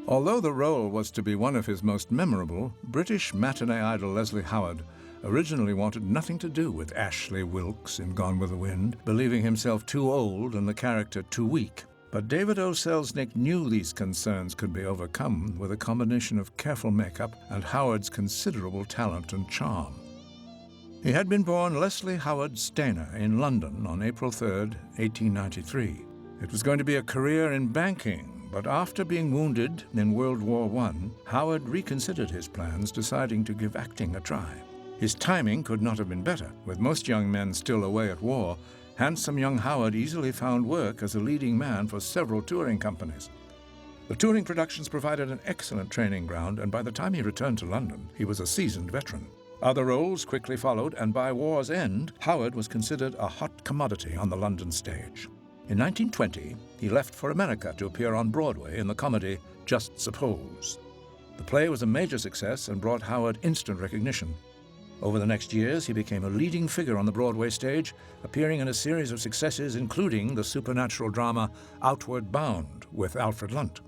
Although the role was to be one of his most memorable, British matinee idol Leslie Howard originally wanted nothing to do with Ashley Wilkes in Gone with the Wind, believing himself too old and the character too weak. But David O. Selznick knew these concerns could be overcome with a combination of careful makeup and Howard's considerable talent and charm. He had been born Leslie Howard Stainer in London on April 3, 1893. It was going to be a career in banking, but after being wounded in World War I, Howard reconsidered his plans, deciding to give acting a try. His timing could not have been better. With most young men still away at war, handsome young Howard easily found work as a leading man for several touring companies. The touring productions provided an excellent training ground, and by the time he returned to London, he was a seasoned veteran. Other roles quickly followed, and by war's end, Howard was considered a hot commodity on the London stage. In 1920, he left for America to appear on Broadway in the comedy Just Suppose. The play was a major success and brought Howard instant recognition. Over the next years, he became a leading figure on the Broadway stage, appearing in a series of successes, including the supernatural drama Outward Bound with Alfred Lunt.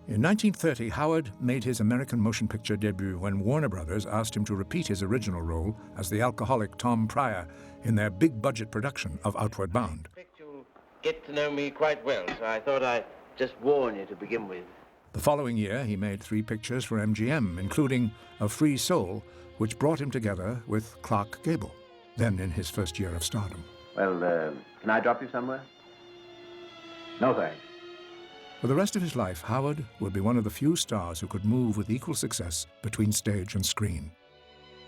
In 1930, Howard made his American motion picture debut when Warner Brothers asked him to repeat his original role as the alcoholic Tom Pryor in their big-budget production of Outward Bound. I expect you get to know me quite well, so I thought I'd just warn you to begin with. The following year, he made 3 pictures for MGM, including A Free Soul, which brought him together with Clark Gable, then in his first year of stardom. Well, can I drop you somewhere? No, thanks. For the rest of his life, Howard would be one of the few stars who could move with equal success between stage and screen.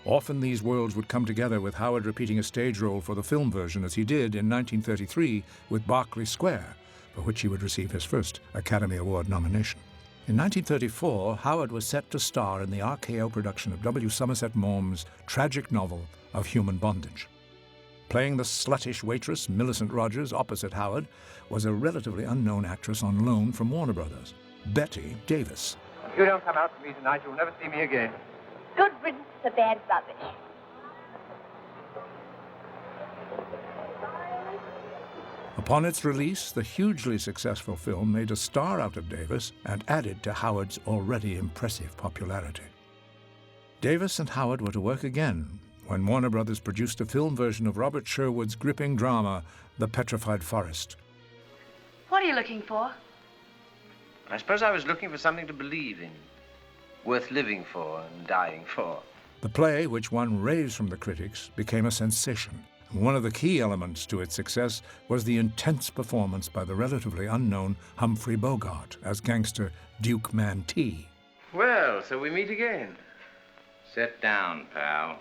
Often these worlds would come together, with Howard repeating a stage role for the film version, as he did in 1933 with Berkeley Square, for which he would receive his first Academy Award nomination. In 1934, Howard was set to star in the RKO production of W. Somerset Maugham's tragic novel of human bondage. Playing the sluttish waitress Millicent Rogers opposite Howard was a relatively unknown actress on loan from Warner Brothers, Bette Davis. If you don't come out to me tonight, you'll never see me again. Good riddance to bad rubbish. Upon its release, the hugely successful film made a star out of Davis and added to Howard's already impressive popularity. Davis and Howard were to work again when Warner Brothers produced a film version of Robert Sherwood's gripping drama, The Petrified Forest. What are you looking for? I suppose I was looking for something to believe in, worth living for and dying for. The play, which won raves from the critics, became a sensation. One of the key elements to its success was the intense performance by the relatively unknown Humphrey Bogart as gangster Duke Mantee. Well, so we meet again. Sit down, pal.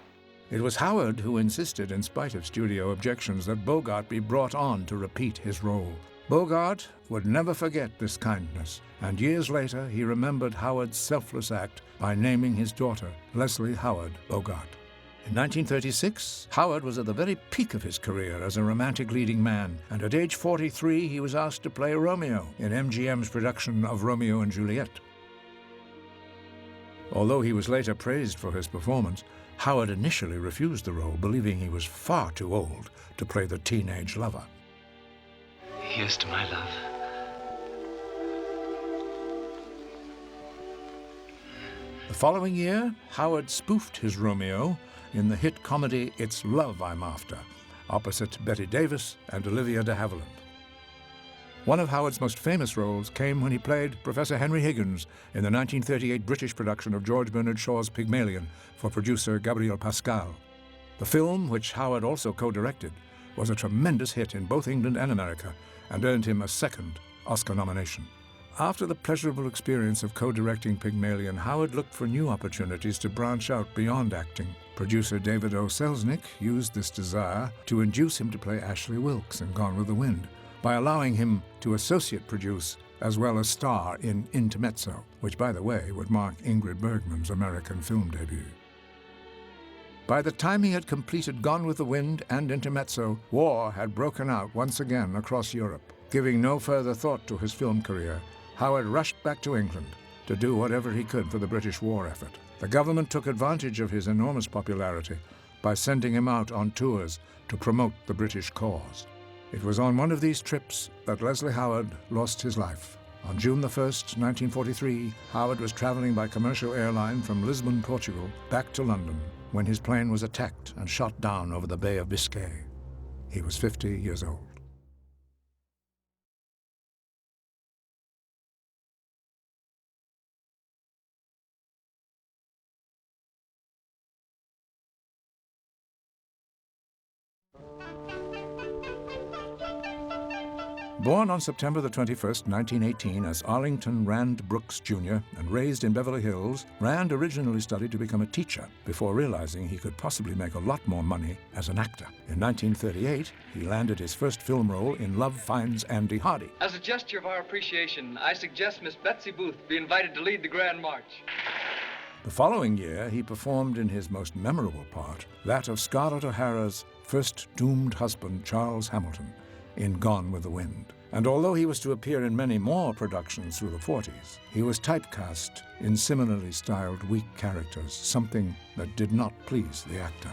It was Howard who insisted, in spite of studio objections, that Bogart be brought on to repeat his role. Bogart would never forget this kindness, and years later he remembered Howard's selfless act by naming his daughter Leslie Howard Bogart. In 1936, Howard was at the very peak of his career as a romantic leading man, and at age 43 he was asked to play Romeo in MGM's production of Romeo and Juliet. Although he was later praised for his performance, Howard initially refused the role, believing he was far too old to play the teenage lover. Here's to my love. The following year, Howard spoofed his Romeo in the hit comedy It's Love I'm After, opposite Bette Davis and Olivia de Havilland. One of Howard's most famous roles came when he played Professor Henry Higgins in the 1938 British production of George Bernard Shaw's Pygmalion for producer Gabriel Pascal. The film, which Howard also co-directed, was a tremendous hit in both England and America and earned him a second Oscar nomination. After the pleasurable experience of co-directing Pygmalion, Howard looked for new opportunities to branch out beyond acting. Producer David O. Selznick used this desire to induce him to play Ashley Wilkes in Gone with the Wind by allowing him to associate produce as well as star in Intermezzo, which, by the way, would mark Ingrid Bergman's American film debut. By the time he had completed Gone with the Wind and Intermezzo, war had broken out once again across Europe. Giving no further thought to his film career, Howard rushed back to England to do whatever he could for the British war effort. The government took advantage of his enormous popularity by sending him out on tours to promote the British cause. It was on one of these trips that Leslie Howard lost his life On June the 1st, 1943, Howard was traveling by commercial airline from Lisbon, Portugal, back to London, when his plane was attacked and shot down over the Bay of Biscay. He was 50 years old. Born on September the 21st, 1918, as Arlington Rand Brooks, Jr., and raised in Beverly Hills, Rand originally studied to become a teacher before realizing he could possibly make a lot more money as an actor. In 1938, he landed his first film role in Love Finds Andy Hardy. As a gesture of our appreciation, I suggest Miss Betsy Booth be invited to lead the Grand March. The following year, he performed in his most memorable part, that of Scarlett O'Hara's first doomed husband, Charles Hamilton, in Gone with the Wind. And although he was to appear in many more productions through the 40s, he was typecast in similarly styled weak characters, something that did not please the actor.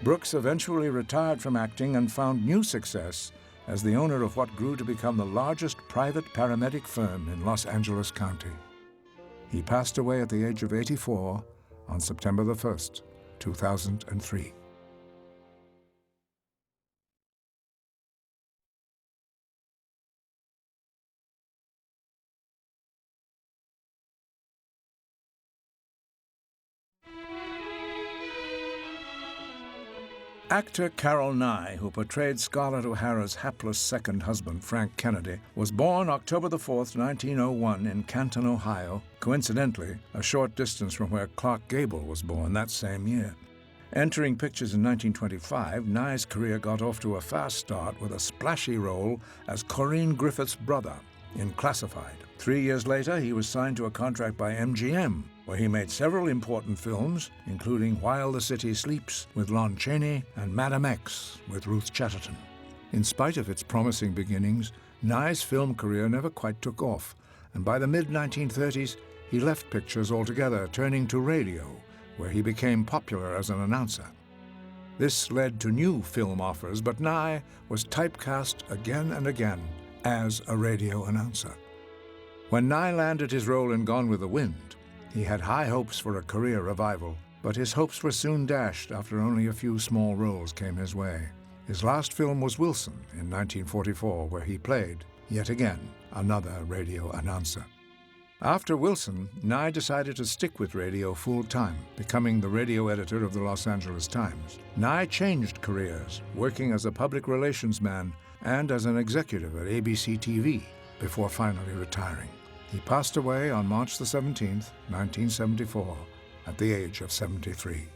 Brooks eventually retired from acting and found new success as the owner of what grew to become the largest private paramedic firm in Los Angeles County. He passed away at the age of 84 on September the 1st, 2003. Actor Carol Nye, who portrayed Scarlett O'Hara's hapless second husband, Frank Kennedy, was born October the 4th, 1901 in Canton, Ohio, coincidentally a short distance from where Clark Gable was born that same year. Entering pictures in 1925, Nye's career got off to a fast start with a splashy role as Corinne Griffith's brother in Classified. 3 years later, he was signed to a contract by MGM, where he made several important films, including While the City Sleeps with Lon Chaney and Madam X with Ruth Chatterton. In spite of its promising beginnings, Nye's film career never quite took off, and by the mid-1930s, he left pictures altogether, turning to radio, where he became popular as an announcer. This led to new film offers, but Nye was typecast again and again as a radio announcer. When Nye landed his role in Gone with the Wind, he had high hopes for a career revival, but his hopes were soon dashed after only a few small roles came his way. His last film was Wilson in 1944, where he played, yet again, another radio announcer. After Wilson, Nye decided to stick with radio full-time, becoming the radio editor of the Los Angeles Times. Nye changed careers, working as a public relations man and as an executive at ABC TV, before finally retiring. He passed away on March the 17th, 1974, at the age of 73.